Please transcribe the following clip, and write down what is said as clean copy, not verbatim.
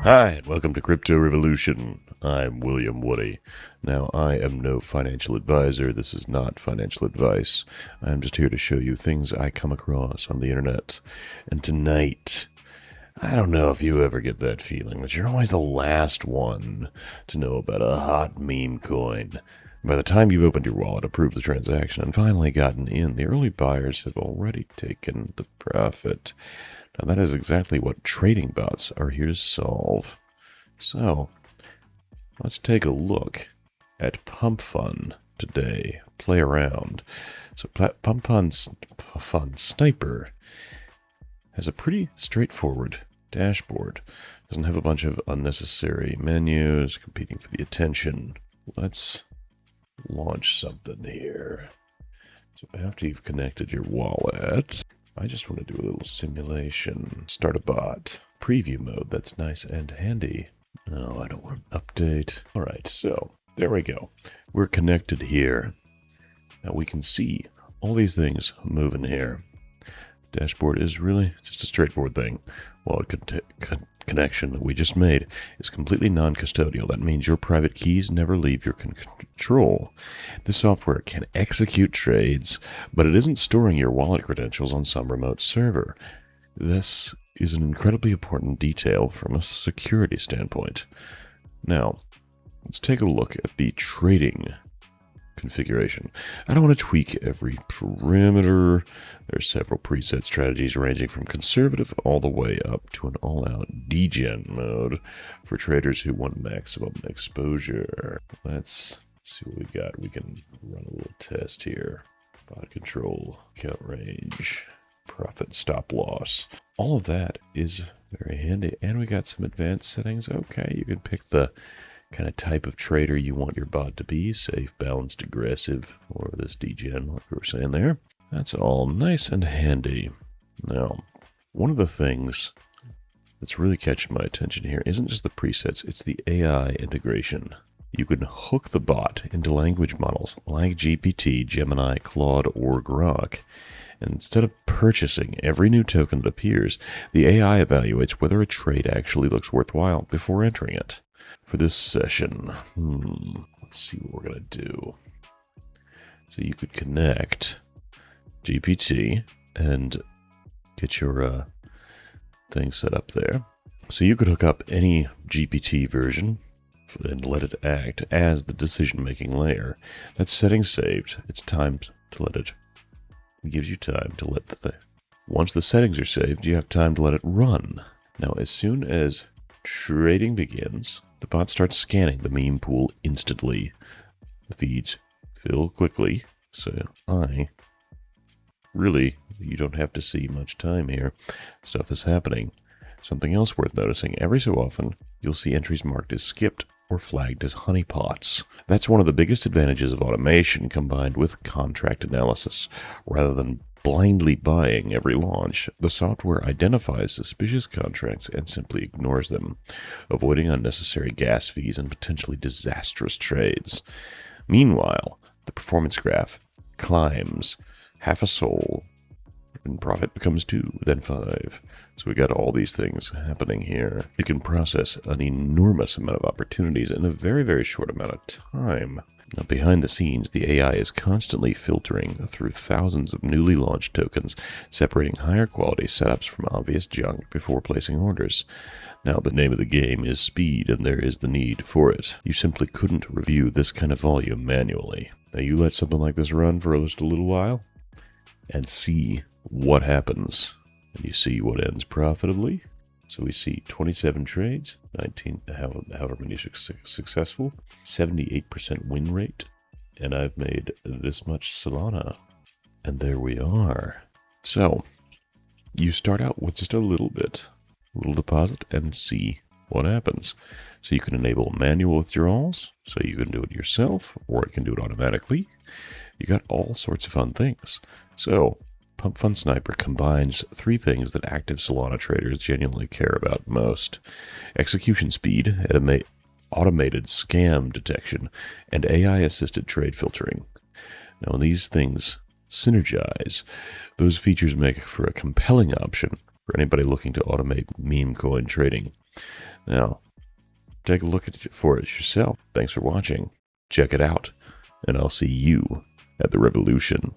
Hi, and welcome to Crypto Revolution. I'm William Woody. Now, I am no financial advisor. This is not financial advice. I'm just here to show you things I come across on the internet. And tonight, I don't know if you ever get that feeling that you're always the last one to know about a hot meme coin. By the time you've opened your wallet, approved the transaction, and finally gotten in, the early buyers have already taken the profit. Now, that is exactly what trading bots are here to solve. So, let's take a look at PumpFun today. Play around. So, PumpFun Sniper has a pretty straightforward dashboard. Doesn't have a bunch of unnecessary menus competing for the attention. Let's launch something here. So, after you've connected your wallet, I just want to do a little simulation. Start a bot. Preview mode, that's nice and handy. No, I don't want an update. Alright, so there we go. We're connected here. Now we can see all these things moving here. Dashboard is really just a straightforward thing. Wallet connection that we just made is completely non-custodial. That means your private keys never leave your control. This software can execute trades, but it isn't storing your wallet credentials on some remote server. This is an incredibly important detail from a security standpoint. Now, let's take a look at the trading configuration. I don't want to tweak every parameter. There are several preset strategies ranging from conservative all the way up to an all-out degen mode for traders who want maximum exposure. Let's see what we got. We can run a little test here. Bot control, count range, profit stop loss. All of that is very handy. And we got some advanced settings. Okay, you can pick the kind of type of trader you want your bot to be. Safe, balanced, aggressive, or this degen, like we were saying there. That's all nice and handy. Now, one of the things that's really catching my attention here isn't just the presets, it's the AI integration. You can hook the bot into language models like GPT, Gemini, Claude, or Grok. And instead of purchasing every new token that appears, the AI evaluates whether a trade actually looks worthwhile before entering it. For this session, let's see what we're going to do. So you could connect GPT and get your thing set up there. So you could hook up any GPT version and let it act as the decision-making layer. That setting saved. It's time to let it. It gives you time to let the thing. Once the settings are saved, you have time to let it run. Now, as soon as trading begins, the bot starts scanning the meme pool instantly. The feeds fill quickly, so you don't have to see much time here. Stuff is happening. Something else worth noticing, every so often, you'll see entries marked as skipped or flagged as honeypots. That's one of the biggest advantages of automation combined with contract analysis. Rather than blindly buying every launch, the software identifies suspicious contracts and simply ignores them, avoiding unnecessary gas fees and potentially disastrous trades. Meanwhile, the performance graph climbs half a sol, and profit becomes 2, then 5. So we got all these things happening here. It can process an enormous amount of opportunities in a very, very short amount of time. Now, behind the scenes, the AI is constantly filtering through thousands of newly launched tokens, separating higher quality setups from obvious junk before placing orders. Now, the name of the game is speed, and there is the need for it. You simply couldn't review this kind of volume manually. Now, you let something like this run for just a little while, and see what happens. And you see what ends profitably. So we see 27 trades, 19, however many successful, 78% win rate, and I've made this much Solana. And there we are. So, you start out with just a little deposit, and see what happens. So you can enable manual withdrawals, so you can do it yourself, or it can do it automatically. You got all sorts of fun things. So, PumpFun Sniper combines 3 things that active Solana traders genuinely care about most: execution speed, automated scam detection, and AI-assisted trade filtering. Now, when these things synergize, those features make for a compelling option for anybody looking to automate meme coin trading. Now, take a look for it yourself. Thanks for watching. Check it out, and I'll see you at the revolution.